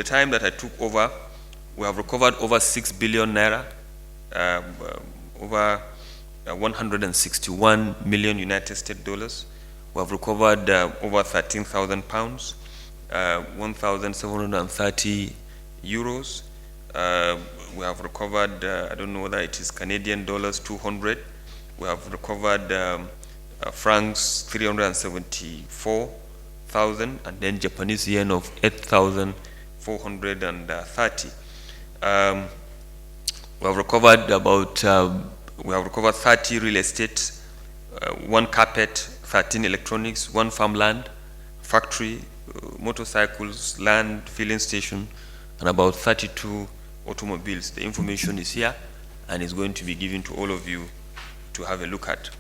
the time that I took over, we have recovered over 6 billion naira, over 161 million United States dollars. We have recovered over 13,000 pounds, 1,730 euros. We have recovered, I don't know whether it is Canadian dollars, 200. We have recovered francs, 374,000, and then Japanese yen of 8,430. We have recovered about, we have recovered 30 real estate, 1 carpet, 13 electronics, 1 farmland, factory, motorcycles, land, filling station, and about 32 automobiles. The information is here and is going to be given to all of you to have a look at.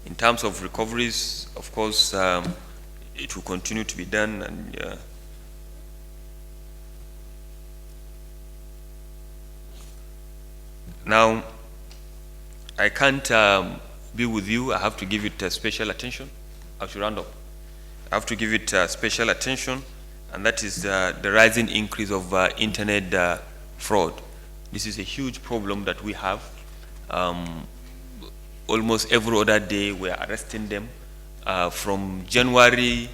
In terms of recoveries, of course, it will continue to be done, and now I can't be with you. I have to give it special attention. I should round up. I have to give it special attention, and that is the rising increase of internet fraud. This is a huge problem that we have. Almost every other day we are arresting them. From January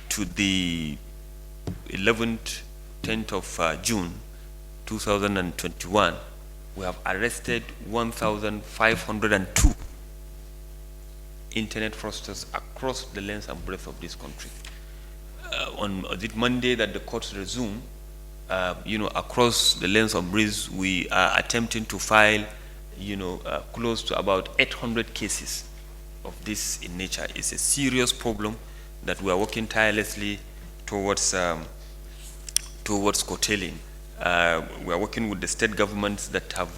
to the 11th, 10th of June 2021, we have arrested 1,502 internet fraudsters across the length and breadth of this country. On the Monday that the courts resume, across the length and breadth, we are attempting to file, close to about 800 cases of this in nature. It's a serious problem that we are working tirelessly towards curtailing. We are working with the state governments that have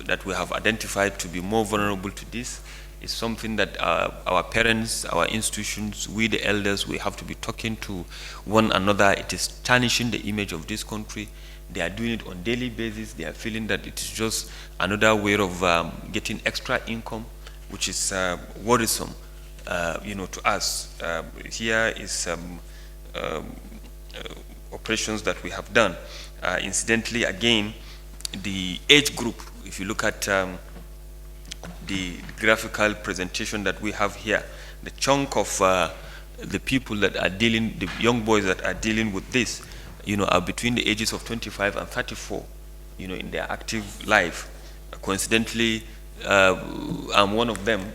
that we have identified to be more vulnerable to this. It's something that our parents, our institutions, we the elders, we have to be talking to one another. It is tarnishing the image of this country. They are doing it on a daily basis. They are feeling that it is just another way of getting extra income, which is worrisome, to us. Here is operations that we have done. Incidentally, again, the age group, if you look at the graphical presentation that we have here, the chunk of the people that are dealing, the young boys that are dealing with this, are between the ages of 25 and 34, in their active life. Coincidentally, I'm one of them,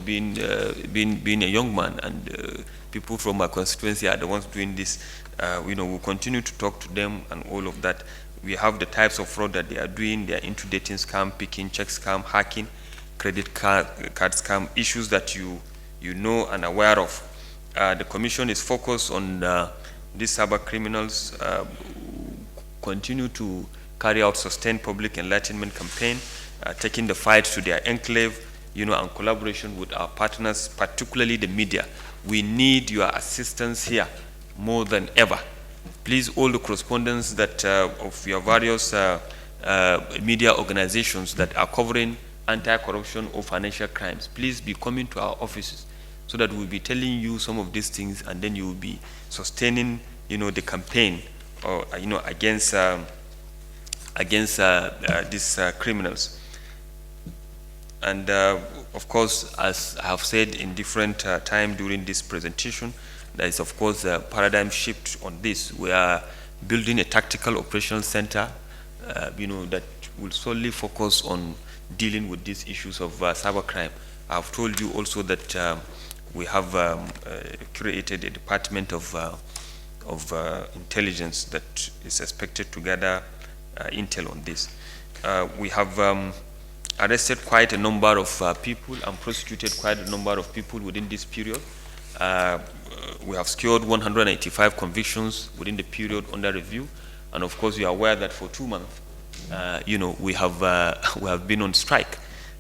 being a young man, and people from my constituency are the ones doing this. We'll continue to talk to them and all of that. We have the types of fraud that they are doing. They are into dating scam, picking, check scam, hacking, credit card scam, issues that you know and aware of. The commission is focused on these cyber criminals, continue to carry out sustained public enlightenment campaign, taking the fight to their enclave, and collaboration with our partners, particularly the media. We need your assistance here more than ever. Please, all the correspondents that of your various media organizations that are covering anti-corruption or financial crimes, please be coming to our offices so that we'll be telling you some of these things, and then you will be sustaining, the campaign, or against these criminals. And of course, as I have said in different time during this presentation, there is of course a paradigm shift on this. We are building a tactical operational center, that will solely focus on dealing with these issues of cybercrime. I've told you also that we have created a department of intelligence that is expected to gather intel on this. We have arrested quite a number of people and prosecuted quite a number of people within this period. We have secured 185 convictions within the period under review, and of course you are aware that for 2 months, we have been on strike.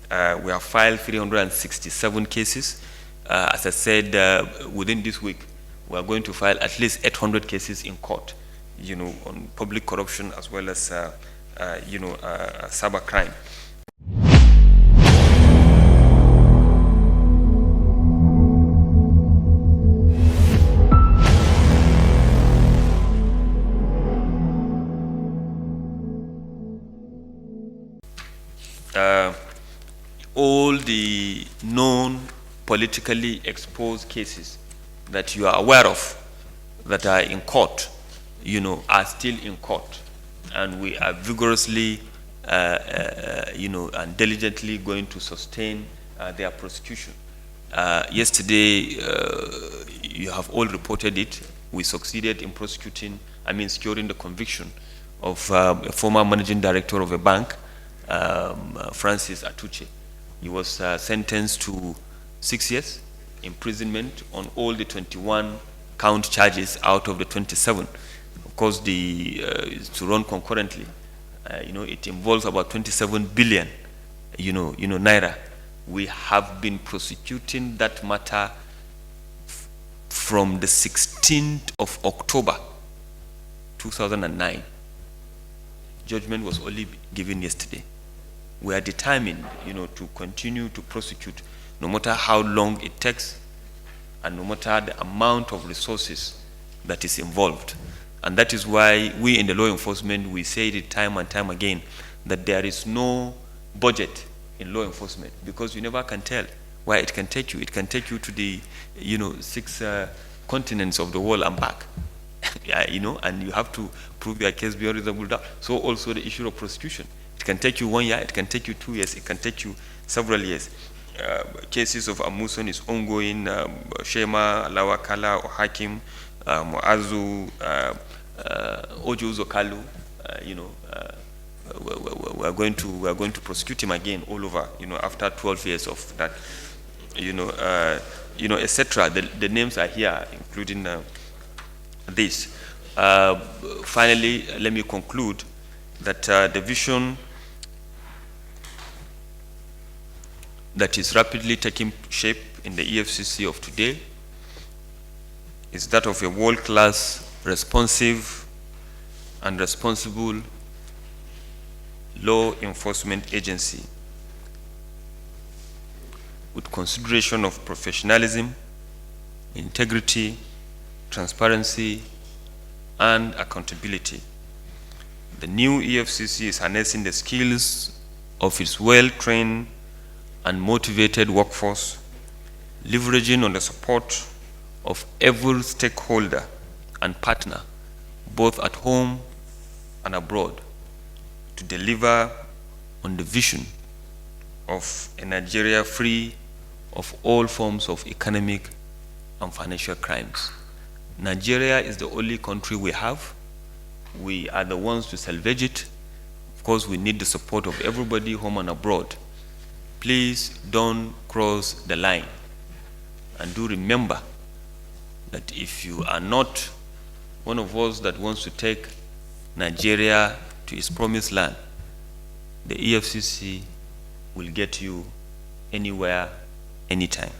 We have filed 367 cases. As I said, within this week, we are going to file at least 800 cases in court, on public corruption as well as, cybercrime. all the known politically exposed cases that you are aware of that are in court, are still in court, and we are vigorously, and diligently going to sustain their prosecution. Yesterday, you have all reported it. We succeeded in securing the conviction of a former managing director of a bank, Francis Atuche. He was sentenced to 6 years imprisonment on all the 21 count charges out of the 27. Of course, is to run concurrently. It involves about 27 billion, naira. We have been prosecuting that matter from the 16th of October 2009. Judgment was only given yesterday. We are determined, to continue to prosecute, no matter how long it takes, and no matter the amount of resources that is involved. And that is why we in the law enforcement, we say it time and time again, that there is no budget in law enforcement, because you never can tell where it can take you. It can take you to the, 6 continents of the world and back. And you have to prove your case beyond reasonable doubt. So also the issue of prosecution. It can take you 1 year, it can take you 2 years, it can take you several years. Cases of Amuson is ongoing, Shema, Lawakala, Hakim, Muazu, Ojo Zokalu, we are going to prosecute him again all over, after 12 years of that, etc. The names are here, including this. Finally, let me conclude that the vision that is rapidly taking shape in the EFCC of today is that of a world-class, responsive, and responsible law enforcement agency with consideration of professionalism, integrity, transparency, and accountability. The new EFCC is harnessing the skills of its well-trained and motivated workforce, leveraging on the support of every stakeholder and partner, both at home and abroad, to deliver on the vision of a Nigeria free of all forms of economic and financial crimes. Nigeria is the only country we have. We are the ones to salvage it. Of course, we need the support of everybody, home and abroad. Please don't cross the line. And do remember that if you are not one of us that wants to take Nigeria to its promised land, the EFCC will get you anywhere, anytime.